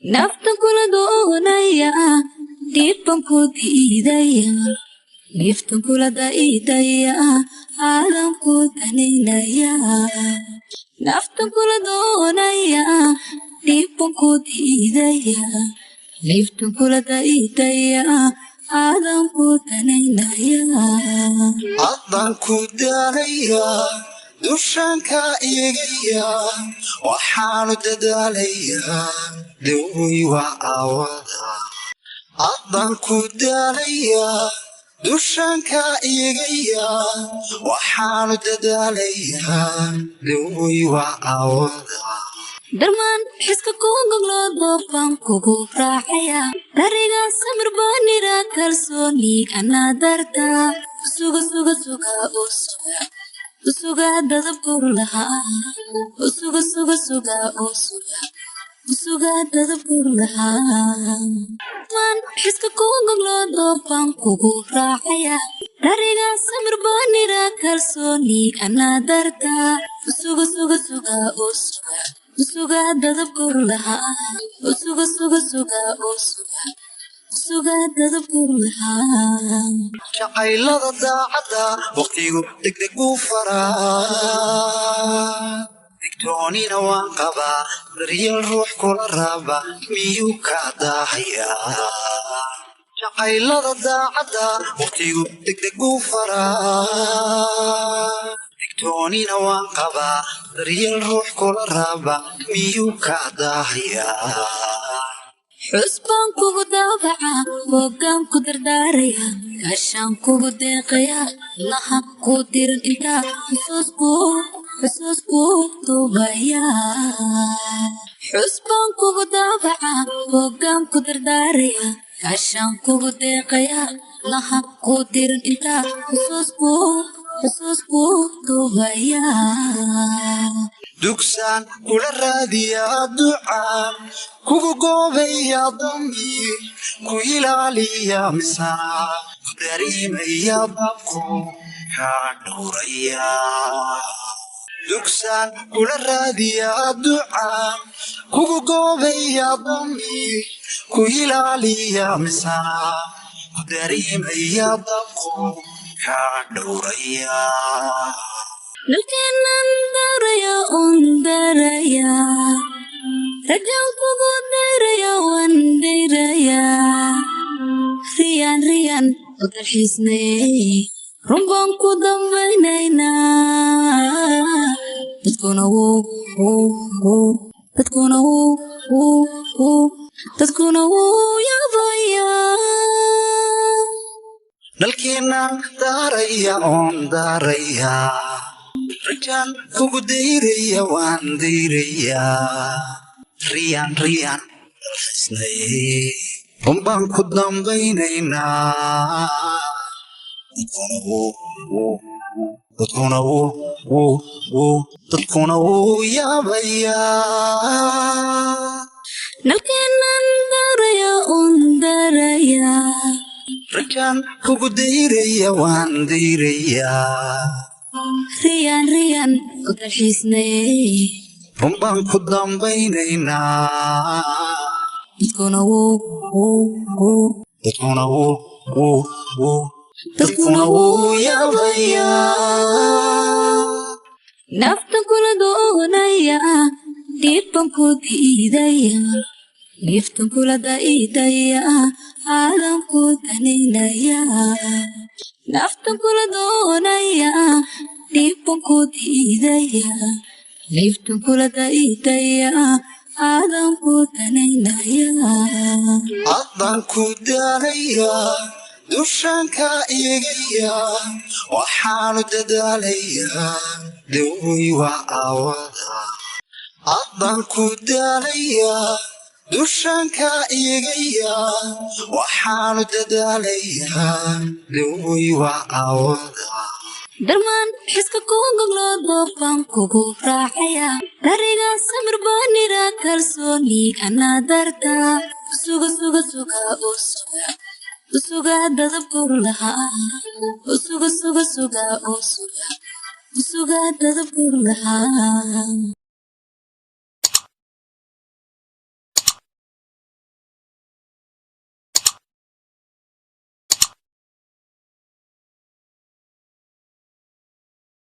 nafta kula doonaya dhiibban ku diidaya niftan kula daidaya aadan ku daninaya naftan kula doonaya dhiibban ku diidaya niftan kula daidaya aadan ku daninaya aadan ku daanaya dushanka igaya waxaanu dadaalaya dawey waa awada aadan ku daanaya dushanka igaya waxaanu dadaalaya dawey waa awada darmaan xiska kuugaglo doobaan kugu raacaya dariga samir baanira kalsooni anaa darta suga dadabkur lahaa suga dadabkur lahaa man xiska kuugaglo doobaan kugu raacaya dariga samir baanira kalsooni anaa darta suga dadabkur lahaa suga dadabkur lahaa jacaylada daacada waqtigu degdeg u faraa digtoonina waan qabaa daryeel ruux kula raba miyuu ka daahayaa jacaylada daacada waqtigu degdeg u faraa digtoonina waan qabaa daryeel ruux kula raba miyuu ka daahayaa xusbaan kugu daabaca hoggaan ku dardaaraya gaashaan kugu deeqaya laha ku diran intaa xusuus kuu duubaya xusbaan kugu daabaca hoggaan ku dardaaraya gaashaan kugu deeqaya laha ku diran intaa xusuus kuu duubaya dugsaan kula raadiyaa ducaan kugu goobaya damiir ku ilaaliya misana ku dareemaya babku kaa dhowraya dugsaan kula raadiyaa ducaan kugu goobaya damiir ku ilaaliya misana ku dareemaya babku kaa dhowraya nalkeenan daraya daraya rajaan kugu dayraya waan dayraya riyan u dalxiisnay runbaan ku dambaynaynaa dadkuna wuu yaabayaa dalkeenan daaraya oon daaraya rajaan kugu dayraya waan dayraya riyan dalxiisnay runbaan ku dambaynaynaa dadkuna wuu yaabayaa nalkeenan daraya daraya rajaan kugu dayraya waan dayraya riyan u dalxiisnay runbaan ku dambaynaynaa dadkuna wuu yaabayaa naftan kula doonaya dhiibban ku diidaya niftan kula daidaya aadan ku daninaya naftan kula doonaya dhiibban ku diidaya niftan kula daidaya aadan ku daninaya aadan ku daanaya dushanka igaya waxaanu dadaalaya dawey waa awada aadan ku daanaya dushanka igaya waxaanu dadaalaya dawey waa awada darmaan xiska kuugaglo doobaan kugu raacaya dariga samir baanira kalsooni anaa darta suga dadabkur lahaa suga dadabkur lahaa